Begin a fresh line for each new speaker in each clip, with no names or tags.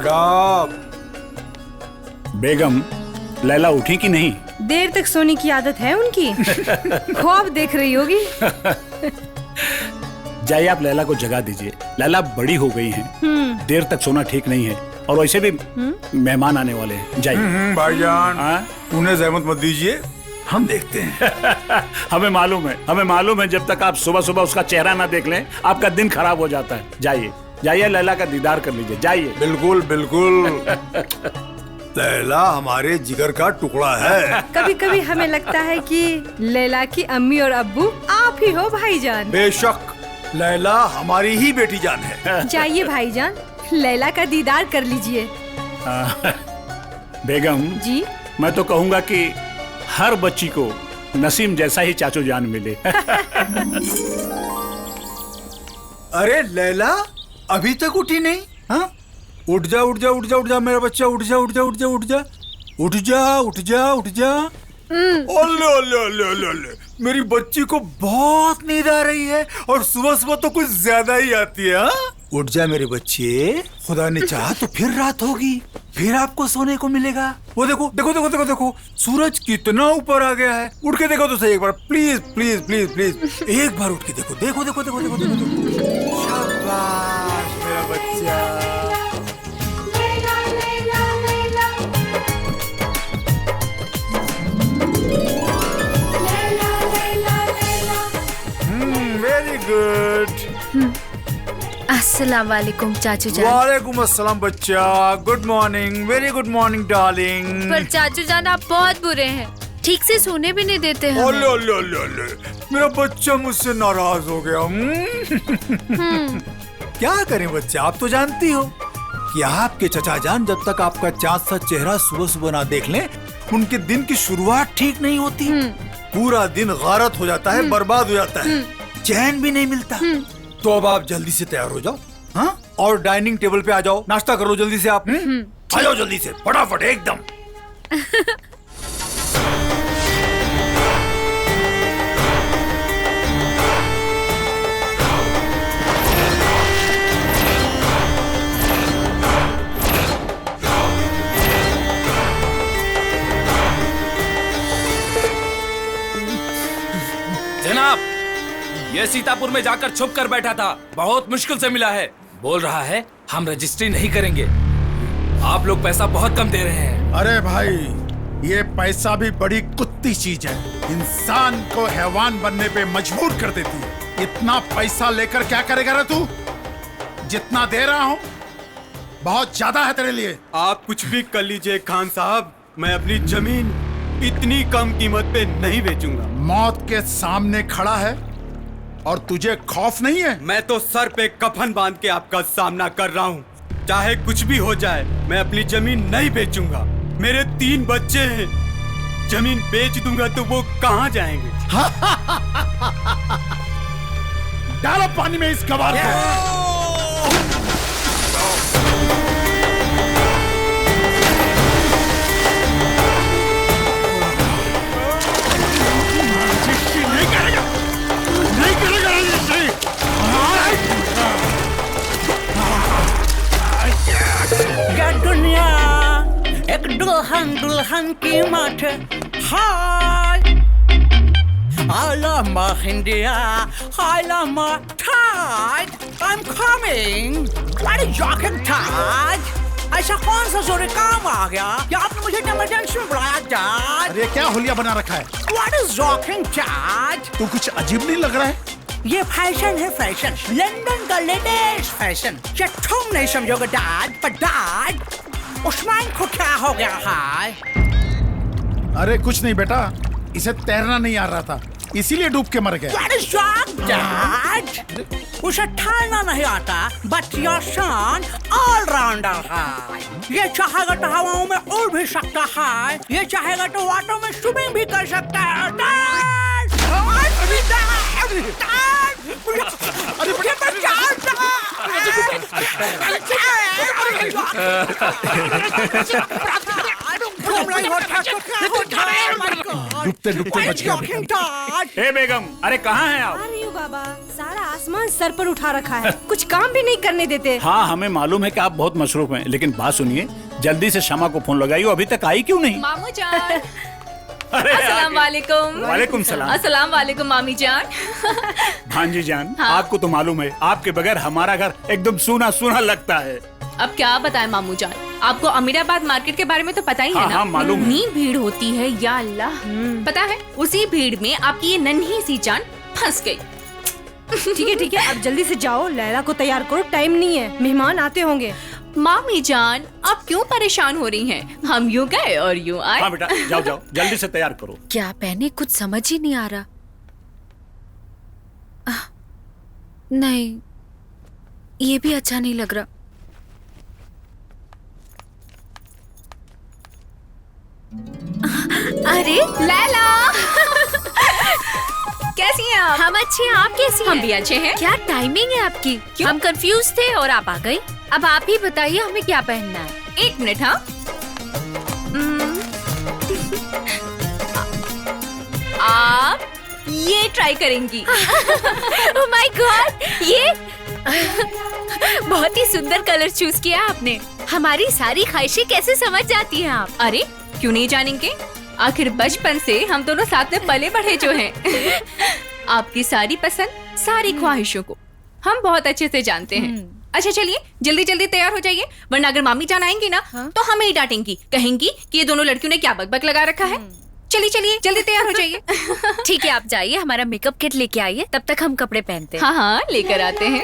अदाब।
बेगम, लैला उठी कि नहीं?
देर तक सोने की आदत है उनकी। ख्वाब देख रही होगी।
जाइए आप लैला को जगा दीजिए। लैला बड़ी हो गई हैं। देर तक सोना ठीक नहीं है और वैसे भी मेहमान आने वाले हैं। जाइए।
भाईजान, उन्हें जहमत मत दीजिए, हम देखते हैं।
हमें मालूम है जब तक आप सुबह सुबह उसका चेहरा ना देख लें आपका दिन खराब हो जाता है। जाइए जाइए, लैला का दीदार कर लीजिए। जाइए।
बिल्कुल बिल्कुल। लैला हमारे जिगर का टुकड़ा है।
कभी कभी हमें लगता है कि लैला की अम्मी और अब्बू आप ही हो भाईजान।
बेशक, लैला हमारी ही बेटी जान है।
जाइए भाईजान, लैला का दीदार कर लीजिए।
बेगम
जी,
मैं तो कहूँगा कि हर बच्ची को नसीम जैसा ही चाचू जान मिले।
अरे लैला अभी तक उठी नहीं? हाँ, उठ जा उठ जा उठ जा उठ जा मेरा बच्चा, उठ जा उठ जा उठ जा उठ जा उठ जा उठ जा उठ जा। ओले ओले ओले ओले ओले, मेरी बच्ची को बहुत नींद आ रही है और सुबह सुबह तो कुछ ज्यादा ही आती है। हाँ, उठ जा मेरे बच्चे, खुदा ने चाहा तो फिर रात होगी, फिर आपको सोने को मिलेगा। वो देखो देखो देखो देखो देखो, सूरज कितना ऊपर आ गया है। उठ के देखो तो सही एक बार, प्लीज प्लीज प्लीज प्लीज, एक बार उठ के देखो देखो देखो देखो देखो देखो। शाबाश मेरा बच्चा। Very good.
अस्सलाम वालेकुम चाचू जान।
वालेकुम अस्सलाम बच्चा, good morning, very good morning darling.
पर चाचू जान आप बहुत बुरे हैं, ठीक से सोने भी नहीं देते हमें।
ओले ओले ओले ओले, मेरा बच्चा मुझसे नाराज हो गया। क्या करें बच्चा, आप तो जानती हो कि आपके चचा जान जब तक आपका चाँद सा चेहरा सुबह सुबह ना देख लें, उनके दिन की शुरुआत ठीक नहीं होती। पूरा दिन गारत हो जाता है, बर्बाद हो जाता है, चैन भी नहीं मिलता। तो अब आप जल्दी से तैयार हो जाओ, हाँ, और डाइनिंग टेबल पे आ जाओ, नाश्ता करो जल्दी से आप। आ जाओ जल्दी से, फटाफट एकदम।
जनाब, ये सीतापुर में जाकर छुप कर बैठा था, बहुत मुश्किल से मिला है। बोल रहा है हम रजिस्ट्री नहीं करेंगे, आप लोग पैसा बहुत कम दे रहे हैं।
अरे भाई, ये पैसा भी बड़ी कुत्ती चीज है, इंसान को हैवान बनने पे मजबूर कर देती है। इतना पैसा लेकर क्या करेगा रे तू? जितना दे रहा हूँ बहुत ज्यादा है तेरे लिए।
आप कुछ भी कर लीजिए खान साहब, मैं अपनी जमीन इतनी कम कीमत पे नहीं बेचूंगा।
मौत के सामने खड़ा है और तुझे खौफ नहीं है?
मैं तो सर पे कफन बांध के आपका सामना कर रहा हूँ, चाहे कुछ भी हो जाए मैं अपनी जमीन नहीं बेचूंगा। मेरे 3 बच्चे हैं, जमीन बेच दूंगा तो वो कहाँ जाएंगे?
डालो पानी में इस गवार को।
दुनिया एक दुल्हन दुल्हन की माथे। हाय I love my India, I love my Taj, I'm coming. What is joking Taj? ऐसा कौन सा जोरे काम आ गया कि आपने मुझे इमरजेंसी में बुलाया Taj?
अरे क्या होलिया बना रखा है?
What is joking Taj?
तू कुछ अजीब नहीं लग रहा है?
ये फैशन है फैशन, लंदन का लेटेस्ट फैशन। क्या तुम नहीं समझोगे डैड? पर डैड, उस्मान को क्या हो गया है?
अरे कुछ नहीं बेटा, इसे तैरना नहीं आ रहा था, इसीलिए डूब के मर गया।
What is wrong, Dad? उसे तैरना नहीं आता, but your son all-rounder है। ये चाहेगा तो हवाओं में उड़ भी सकता है, ये चाहेगा तो वाटर में स्विमिंग भी कर सकता है। Dad!
डूबते डूबते बच गया।
ए बेगम, अरे कहाँ हैं आप?
आ रही हूँ बाबा, सारा आसमान सर पर उठा रखा है, कुछ काम भी नहीं करने देते।
हाँ, हमें मालूम है कि आप बहुत मसरूफ हैं, लेकिन बात सुनिए, जल्दी से शमा को फोन लगाइए, अभी तक आई क्यों नहीं?
मामू जान।
अरे
अस्सलाम वालेकुम।
वालेकुम सलाम।
अस्सलाम वालेकुम मामी जान।
भांजी जान,
हाँ।
आपको तो मालूम है, आपके बगैर हमारा घर एकदम सूना सूना लगता है।
अब क्या बताएं मामू जान, आपको अमीराबाद मार्केट के बारे में तो पता ही है
हाँ,
ना?
हाँ, मालूम है।
इतनी भीड़ होती है, या अल्लाह। पता है, उसी भीड़ में आपकी ये नन्ही सी जान फंस गई।
ठीक है, अब जल्दी से जाओ, लैला को तैयार करो, टाइम नहीं है, मेहमान आते होंगे।
मामी जान, आप क्यों परेशान हो रही हैं? हम यूँ गए और यूँ आए।
हाँ बेटा, जाओ जाओ, जल्दी से तैयार करो।
क्या पहने कुछ समझ ही नहीं आ रहा। नहीं, ये भी अच्छा नहीं लग रहा।
अरे लैला, कैसी हैं आप?
हम अच्छे हैं, आप कैसी हैं?
हम भी अच्छे हैं।
क्या टाइमिंग है आपकी?
क्यों?
हम कंफ्यूज थे और आप आ गई। अब आप ही बताइए हमें क्या पहनना है।
एक मिनट। हाँ, आप ये ट्राई करेंगी?
ओह माय गॉड, ये बहुत ही सुंदर कलर चूज किया आपने। हमारी सारी ख्वाहिशें कैसे समझ जाती हैं आप?
अरे क्यों नहीं जानेंगे, आखिर बचपन से हम दोनों साथ में पले बढ़े जो हैं। आपकी सारी पसंद, सारी ख्वाहिशों को हम बहुत अच्छे से जानते हैं। अच्छा चलिए, जल्दी जल्दी तैयार हो जाइए, वरना अगर मामी जान आएंगी ना तो हमें ही डांटेंगी, कहेंगी कि ये दोनों लड़कियों ने क्या बकबक लगा रखा है। चलिए चलिए, जल्दी तैयार हो जाइए।
ठीक है, आप जाइए, हमारा मेकअप किट लेके आइए, तब तक हम कपड़े पहनते हैं।
हाँ हाँ, लेकर आते हैं।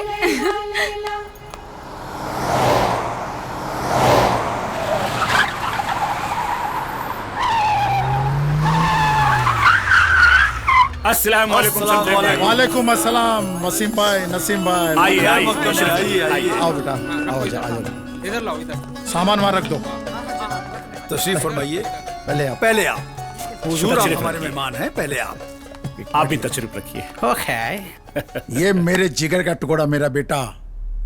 अस्सलाम वालेकुम शमशेर भाई।
वालेकुम अस्सलाम वसीम भाई, नसीम भाई।
आइए आइए, आइए।
आओ बेटा, आओ जाओ।
इधर लाओ, इधर।
सामान वहाँ रख दो।
तशरीफ फरमाइए।
पहले आप।
पहले आप हुजूर, आप हमारे मेहमान हैं, पहले
आप भी तशरीफ रखिए।
ओके।
ये मेरे जिगर का टुकड़ा, मेरा बेटा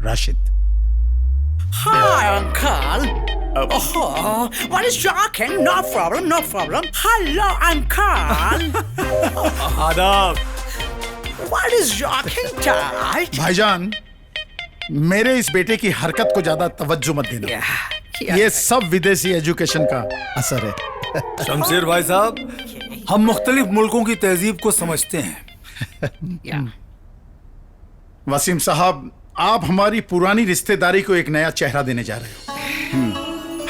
Rashid.
Hi, Uncle. Oh, what is shocking? No problem, no problem. Hello, Uncle.
आदाब।
What is shocking, Dad?
भाईजान, मेरे इस बेटे की हरकत को ज्यादा तवज्जो मत देना। ये सब विदेशी एजुकेशन का असर है।
शमशेर भाई साहब, हम मुख्तलिफ मुल्कों की तहजीब को समझते हैं।
वसीम साहब, आप हमारी पुरानी रिश्तेदारी को एक नया चेहरा देने जा रहे हो।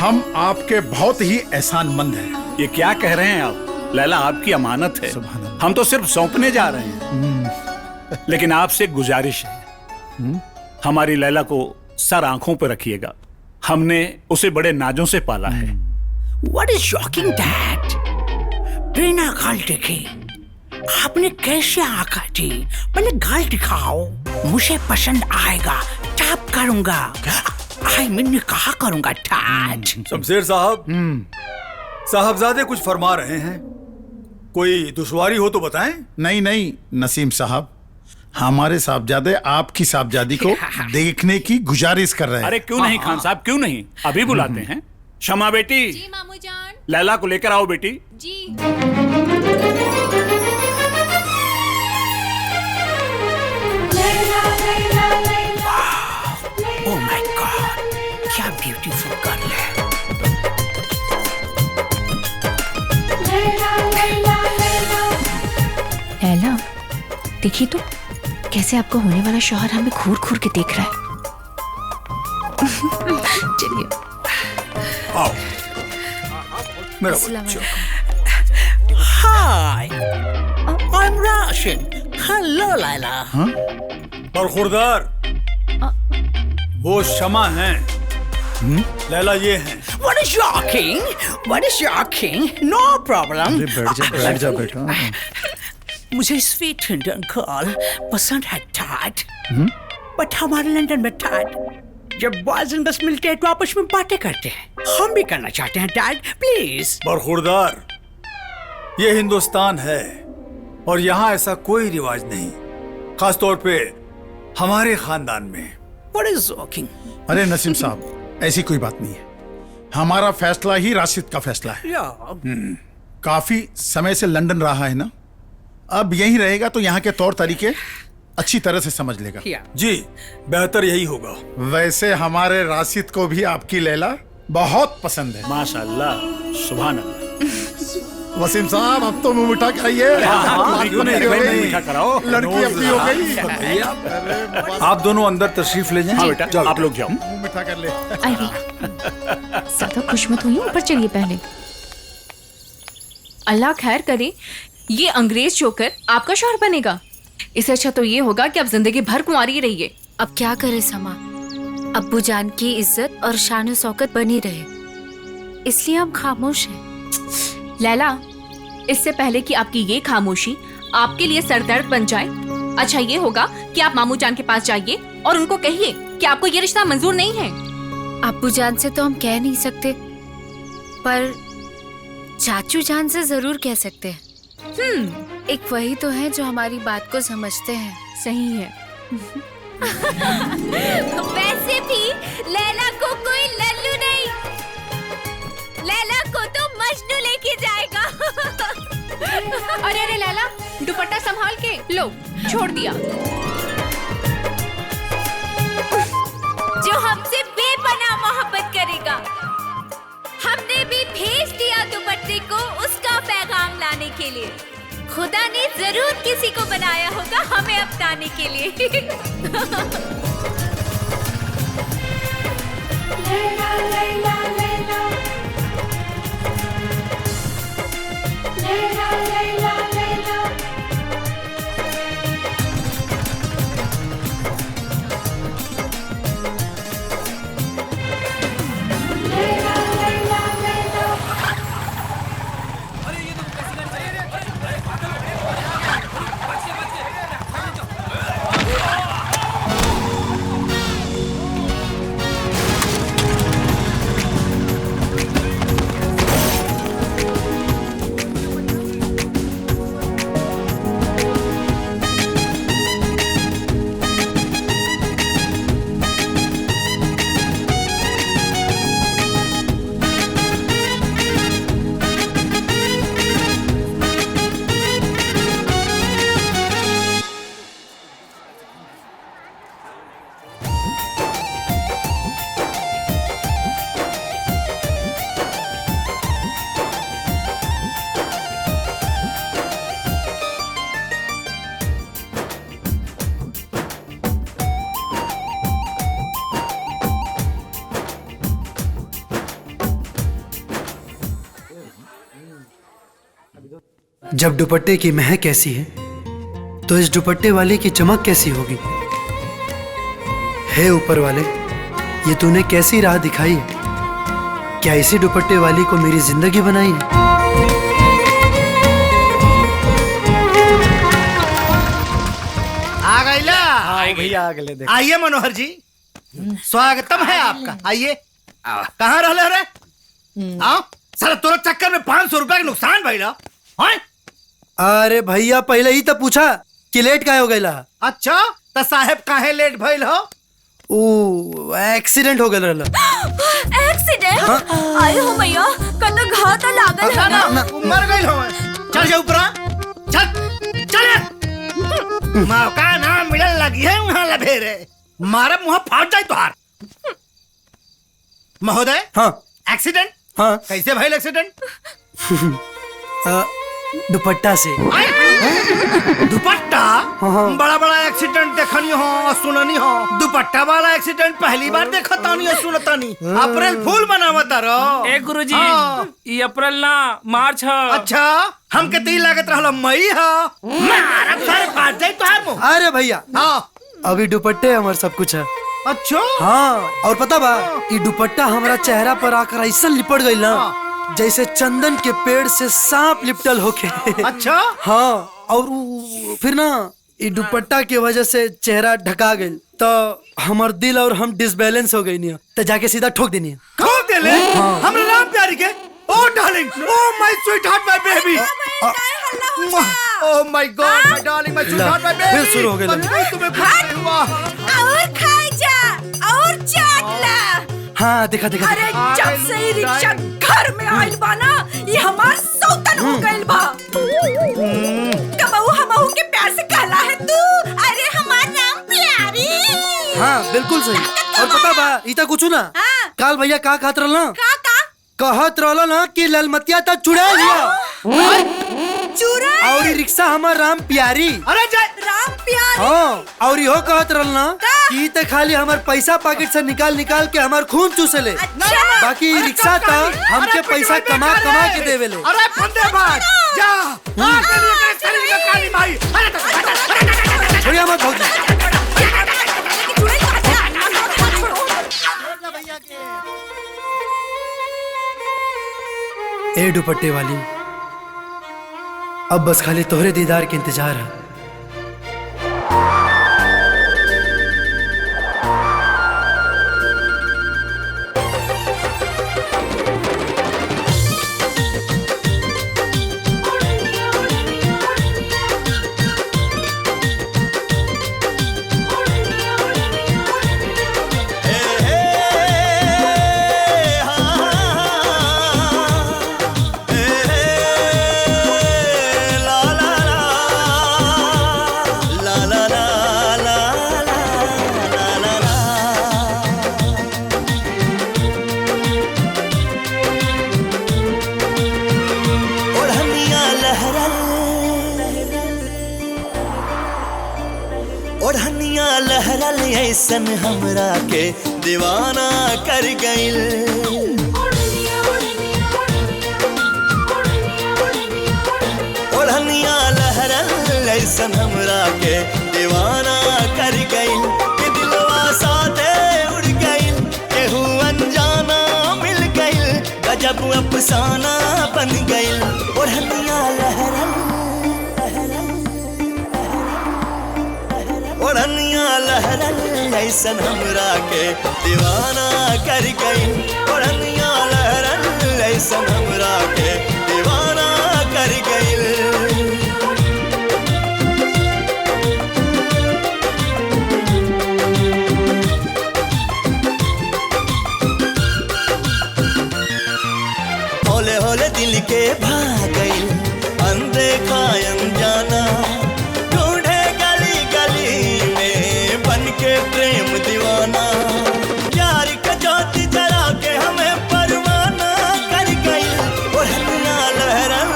हम आपके बहुत ही एहसानमंद हैं।
ये क्या कह रहे हैं आप? लैला आपकी अमानत है, हम तो सिर्फ सौंपने जा रहे हैं। लेकिन आपसे एक गुजारिश है, हमारी लैला को सर आंखों पर रखिएगा, हमने उसे बड़े नाजों से पाला है।
What is shocking, Dad? बिना गाल देखे आपने कैसे आंखा दी? पहले गाल दिखाओ, मुझे पसंद आएगा टैप करूंगा। आई मीन कहा करूंगा डैड।
शमशेर साहब, साहबजादे कुछ फरमा रहे हैं, कोई दुश्वारी हो तो बताएं।
नहीं नहीं नसीम साहब, हमारे साहबजादे आपकी साहबजादी को देखने की गुजारिश कर रहे हैं।
अरे क्यों नहीं खान साहब, क्यों नहीं, अभी बुलाते हैं। शमा बेटी,
जी मामू जान।
लैला को लेकर आओ बेटी।
जी।
Oh my God, क्या ब्यूटीफुल गर्ल है।
लैला, देखिए तो कैसे आपको होने वाला शौहर हमें घूर घूर के देख रहा है। चलिए।
आओ मेरा बच्चा।
Hi, I'm Rashid. Hello, Laila.
बरखुरदार, वो शमा हैं, लैला ये हैं।
What is shocking? What is shocking? No problem.
बैठ जा बेटा।
मुझे स्वीट इंडियन गर्ल पसंद है डैड, बट हमारे लंदन में डैड जब बॉयज एंड गर्ल्स मिलते हैं तो आपस में बातें करते हैं, हम भी करना चाहते हैं डैड प्लीज।
बरखुरदार, ये हिंदुस्तान है और यहाँ ऐसा कोई रिवाज नहीं, खास तौर पे हमारे खानदान में।
What is shocking?
अरे नसीम साहब, ऐसी कोई बात नहीं है, हमारा फैसला ही राशिद का फैसला है। काफी समय से लंदन रहा है ना, अब यहीं रहेगा तो यहाँ के तौर तरीके अच्छी तरह से समझ लेगा।
जी बेहतर यही होगा।
वैसे हमारे राशिद को भी आपकी लैला बहुत पसंद है।
माशाल्लाह, सुभान अल्लाह।
वसीम साहब अब तो मुंह मिठा खाइए।
क्यों नहीं भाई, मुंह मीठा कराओ।
लड़की अपनी हो गई।
आप दोनों अंदर तशरीफ ले जाएं।
हाँ बेटा,
जाओ।
आप लोग जाओ।
मुंह मिठा कर ले।
आइए, ज्यादा खुश मत होइए, ऊपर चलिए पहले।
अल्लाह खैर करे, ये अंग्रेज जोकर आपका शौहर बनेगा। इससे अच्छा तो ये होगा कि आप जिंदगी भर कुंवारी रहिए।
अब क्या करे समा, अब्बू जान की इज्जत और शान शौकत बनी रहे, इसलिए हम खामोश हैं।
लैला, इससे पहले कि आपकी ये खामोशी आपके लिए सरदर्द बन जाए, अच्छा ये होगा कि आप मामू जान के पास जाइए और उनको कहिए कि आपको ये रिश्ता मंजूर नहीं है।
अब्बू जान से तो हम कह नहीं सकते, पर चाचू जान से जरूर कह सकते हैं। एक वही तो है जो हमारी बात को समझते हैं।
सही है।
वैसे भी लैला को कोई लल्लू नहीं, लैला को तो मजनू लेके जाएगा।
अरे अरे लैला, दुपट्टा संभाल के लो, छोड़ दिया।
जो हमसे बेपनाह मोहब्बत करेगा, हमने भी भेज दिया दुपट्टे को उसका पैगाम लाने के लिए। खुदा ने जरूर किसी को बनाया होगा हमें अपनाने के लिए। लैला, लैला, लैला। लैला, लैला, लैला।
जब दुपट्टे की महक कैसी है तो इस दुपट्टे वाले की चमक कैसी होगी। हे ऊपर वाले, ये तूने कैसी राह दिखाई है? क्या इसी दुपट्टे वाली को मेरी जिंदगी बनाई है?
आ गई ला? भैया आ गए। आइए मनोहर जी, स्वागतम है आपका। आइए। कहाँ रह रे? आओ साला, तोरा चक्कर में 500 रुपया का नुकसान भइला।
अरे भैया, पहले ही तो पूछा कि लेट काहे हो गईला।
अच्छा, तो साहेब काहे लेट भइल हो?
ओ एक्सीडेंट हो गया।
एक्सीडेंट? आए हो भैया, कल घात लागल है ना।
मर गई हो। चल जा ऊपर, चल चल। मौका ना मिलल लगी है वहाँ लभेरे, मारा मुँह फाट जाए तुहार। महोदय।
हाँ।
एक्सीडेंट?
हाँ।
कैसे भइल एक्सीडेंट?
दुपट्टा से।
दुपट्टा? बड़ा बड़ा एक्सीडेंट देखनी हो, सुननी हो। दुपट्टा वाला एक्सीडेंट पहली बार देखतानी और सुनतानी। अप्रैल फूल मनावता रहो।
ए गुरुजी, ये अप्रैल ना मार्च है।
अच्छा, हम के ती लागत रहलो मई है। मारा सारे फाट जाए तुहार मुंह।
अरे भैया, हाँ अभी दुपट्टे हमार सब कुछ है।
अच्छा।
हाँ, और पता बा, ये दुपट्टा हमारा चेहरा पर आकर ऐसा लिपट गई ना, जैसे चंदन के पेड़ से सांप लिपटल होके।
अच्छा।
हाँ, और फिर ना ये दुपट्टा की वजह से चेहरा ढका गई, तो हमार दिल और हम डिसबैलेंस हो गई नहीं, तो जाके सीधा ठोक देनी है।
ठोक दे ले?
हाँ।
हमरे नाम प्यारी के। Oh darling, oh my sweetheart, my baby. Oh my God, my darling, my sweetheart, my baby.
फिर शुरू हो गया।
तुम्हें कुछ हुआ?
और खाई जा और चाट ला।
हाँ, देखा देखा।
अरे जब से ही रिक्शा घर में आइल बा ना, ये हमार सौतन हो गइल बा। कबहू हमहू के प्यार से कहला है तू। अरे हमार
हाँ बिल्कुल सही। और पता बा इता कुछ ना काल भैया का कहत रहल ना कहत रहल ना कि ललमतिया तक चुड़ा लिया
चुरा
और रिक्शा हमार राम प्यारी।
अरे जय
राम प्यार
हाँ और इहो कहत रहल ना कि त खाली हमार पैसा पॉकेट से निकाल निकाल के हमार खून चूसे ले। बाकी रिक्शा त हमके पैसा कमा कमा के देवे ले।
अरे फंदे बाज जा आके लिए करे का काली भाई। अरे
छोड़िए मत भौजी। ए दुपट्टे वाली अब बस खाली तोहरे दीदार के इंतजार है।
ओढ़निया लहरल ऐसन हमरा के दीवाना कर गइल। ओढ़निया लहरल ऐसन हमरा के दीवाना कर गइल कि दिलवा साथे उड़ गइल केहू अनजाना मिल गइल गजब अफसाना बन गइल। ओढ़निया लहरल ओढ़निया लहरल ऐसन हमरा के दीवाना कर गइल। ओढ़निया लहरल ऐसन हमरा के दीवाना कर गइल। होले होले दिल के भाग गइल अनदेखा अनजाना ढूंढे गली गली में बन के प्रेम दीवाना प्यार का ज्योति जला के हमें परवाना कर गई। ओढ़निया लहरल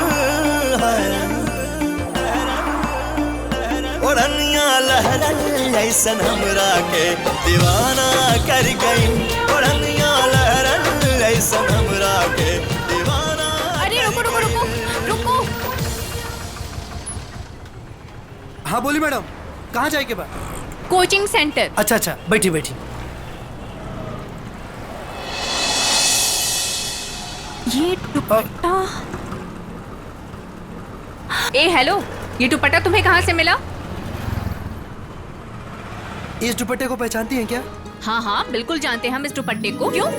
ओढ़निया लहरल ऐसन हमरा के दीवाना कर गई। ओढ़निया लहरल ऐसन हमरा के दीवाना।
अरे रुको रुको रुको रुको।
हाँ बोली मैडम कहाँ जाए के बाद?
Coaching centre.
अच्छा अच्छा बैठी बैठी।
ये दुपट्टा ए हेलो ये दुपट्टा तुम्हें कहाँ से मिला?
इस दुपट्टे को पहचानती हैं क्या?
हाँ हाँ बिल्कुल जानते हैं हम इस दुपट्टे को। क्यों?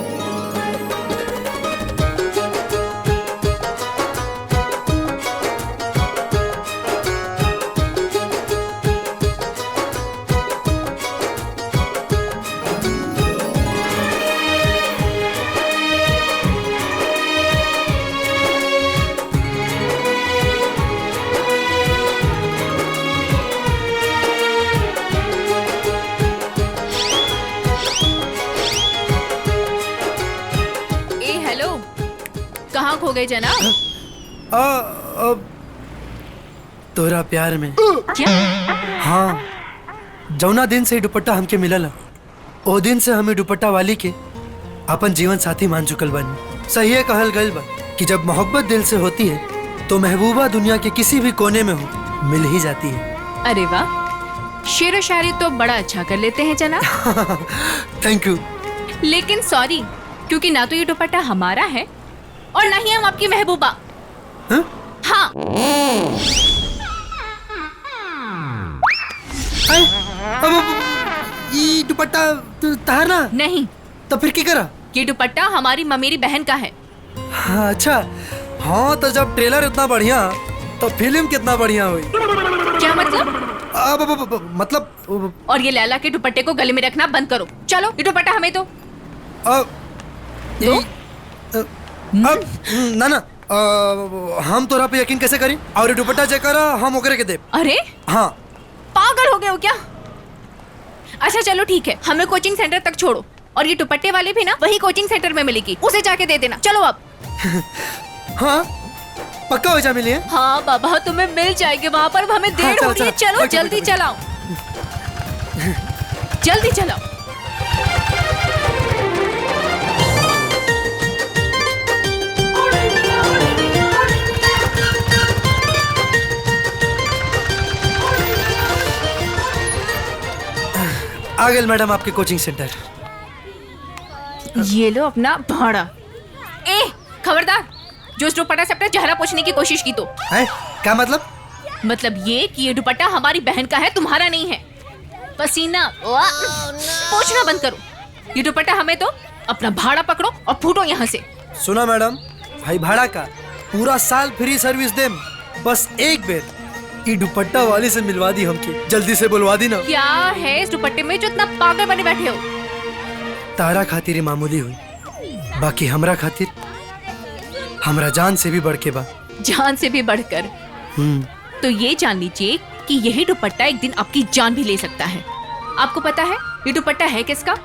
कहाँ खो गए जनाब?
तोरा प्यार में।
क्या?
हाँ जौना दिन से दुपट्टा हमके मिलल ओ दिन से हमें दुपट्टा वाली के अपन जीवन साथी मान चुकल बानी। सही है कहल गइल बा कि जब मोहब्बत दिल से होती है तो महबूबा दुनिया के किसी भी कोने में हो मिल ही जाती है।
अरे वाह शेर व शायरी तो बड़ा अच्छा कर लेते हैं जनाब।
Thank you.
लेकिन सॉरी क्योंकि ना तो ये दुपट्टा हमारा है और ना ही हम आपकी महबूबा।
हा?
हाँ
ये दुपट्टा तहार ना?
नहीं।
तो फिर क्या करा?
ये दुपट्टा हमारी ममेरी बहन का है।
हाँ, अच्छा हाँ तो जब ट्रेलर इतना बढ़िया तो फिल्म कितना बढ़िया हुई।
क्या मतलब?
मतलब
और ये लैला के दुपट्टे को गले में रखना बंद करो। चलो ये दुपट्टा हमें दो।
ना ना हम तोरा पे यकीन कैसे करें? और ये दुपट्टा जेकर हम ओकरे के दे।
अरे
हाँ
पागल हो गए हो क्या? अच्छा चलो ठीक है, हमें कोचिंग सेंटर तक छोड़ो और ये दुपट्टे वाले भी ना वही कोचिंग सेंटर में मिलेगी, उसे जाके दे देना। चलो अब।
हाँ पक्का हो जा मिली है?
हाँ बाबा तुम्हें मिल जाएगी वहाँ पर, हमें देर
चलो,
हो रही है।
चलो,
चलो
बैठो,
जल्दी
बैठो,
चलाओ, जल्दी चलाओ।
आ गए मैडम आपके कोचिंग सेंटर।
ये लो अपना भाड़ा। ए खबरदार, जो इस दुपट्टा से अपना चेहरा पोंछने की कोशिश की तो।
है? क्या मतलब?
मतलब ये कि ये दुपट्टा हमारी बहन का है, तुम्हारा नहीं है। पसीना पोंछना बंद करो। ये दुपट्टा हमें तो, अपना भाड़ा पकड़ो और फूटो यहाँ से।
सुना मैडम, भाई भाड़ा का पूरा साल फ्री सर्विस देम, बस एक बेर ये दुपट्टा वाले से मिलवा दी हमके, जल्दी से बुलवा दी ना।
क्या है इस दुपट्टे में जो इतना पागल बने बैठे हो?
तारा खातिर ही मामूली हुई, बाकी हमरा खातिर हमरा जान से भी बढ़ के बा।
जान से भी बढ़कर। तो ये जान लीजिए कि यही दुपट्टा एक दिन आपकी जान भी ले सकता है। आपको पता है ये दुपट्टा है किसका?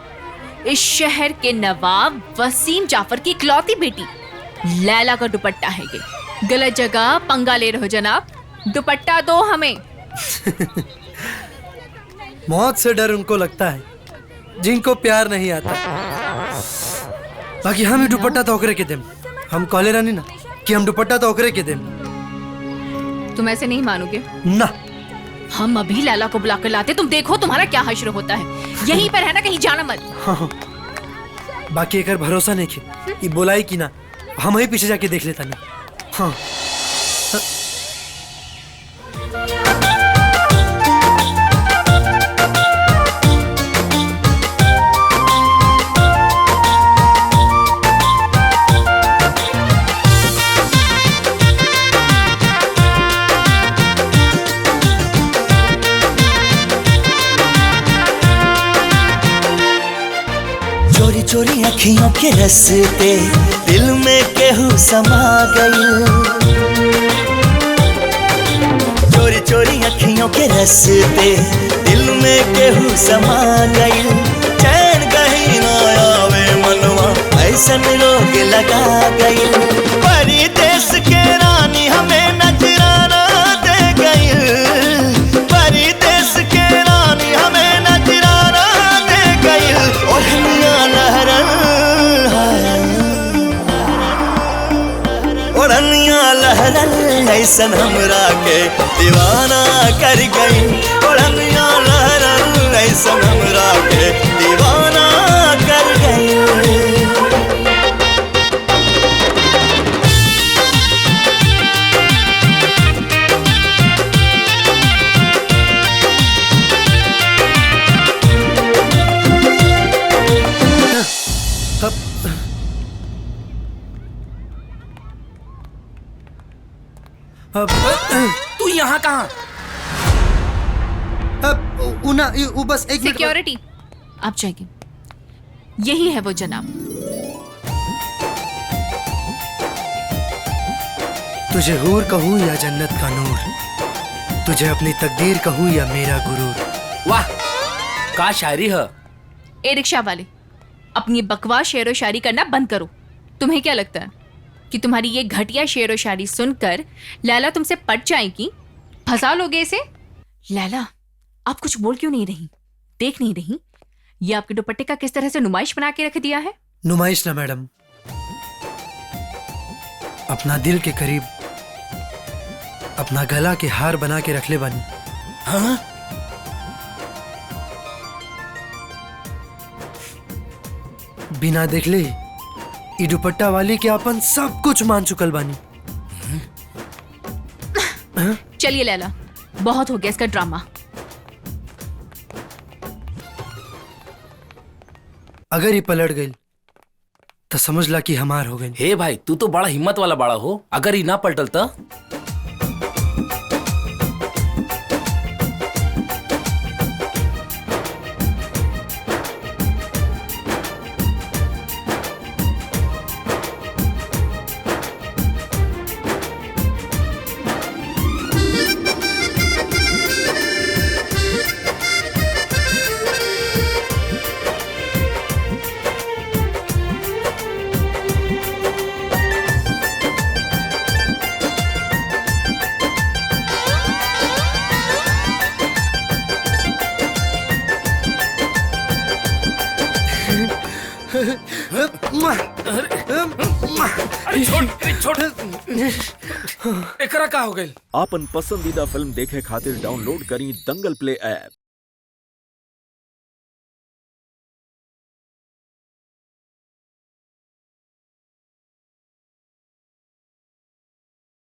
इस शहर के नवाब वसीम जाफर की इकलौती बेटी लैला का दुपट्टा है ये। गलत जगह पंगा ले रहे हो जनाब, दुपट्टा दो हमें।
मौत से डर उनको लगता है जिनको प्यार नहीं आता। बाकी हम ही दुपट्टा तो ओकरे के देम। हम कहले रहनी ना कि हम दुपट्टा तो ओकरे के देम।
तुम ऐसे नहीं मानोगे
ना।
हम अभी लैला को बुला कर लाते, तुम देखो तुम्हारा क्या हश्र होता है। यहीं पर है ना, कहीं जाना मत।
हाँ। बाकी एक भरोसा नहीं कि ये बोलाई कि ना, हम ही पीछे जाके देख लेता नहीं। हाँ।
चोरी चोरी अखियों के रस्ते दिल में केहू समा गई। चोरी चोरी अखियों के रस्ते दिल में केहू समा गई। चैन कहीं ना आवे मनवा ऐसन रोग लगा गई। परदेस के रानी हमें नजराना दे गई। परदेस के रानी हमें नजराना दे गई। ओढ़निया लहरन ऐसन हमरा के दीवाना कर गई। ओढ़निया लहरन ऐसन हमरा के दीवाना कर गई।
तू यहाँ कहाँ?
बस एक
सिक्योरिटी आप जाएंगे, यही है वो जनाब।
तुझे हूर कहूँ या जन्नत का नूर, तुझे अपनी तकदीर कहूँ या मेरा गुरूर।
वाह का शायरी है।
ए रिक्शा वाले, अपनी बकवास शेरो शायरी करना बंद करो। तुम्हें क्या लगता है कि तुम्हारी ये घटिया शेरो शायरी सुनकर लैला तुमसे पट जाएगी? फंसा लोगे इसे? लैला आप कुछ बोल क्यों नहीं रही? देख नहीं रही ये आपके दुपट्टे का किस तरह से नुमाइश बना के रख दिया है?
नुमाइश ना मैडम, अपना दिल के करीब अपना गला के हार बना के रख ले बानी।
हाँ?
बिना देख ले ई दुपट्टा वाली के अपन सब कुछ मान चुकल बानी।
चलिए लैला, बहुत हो गया इसका ड्रामा।
अगर ये पलट गई तो समझ ला कि हमार हो गई।
हे भाई तू तो बड़ा हिम्मत वाला बड़ा हो, अगर ये ना पलटल तो? अरे छोड़ एकरा का हो गइल?
आपन पसंदीदा फिल्म देखे खातिर डाउनलोड करी दंगल प्ले ऐप।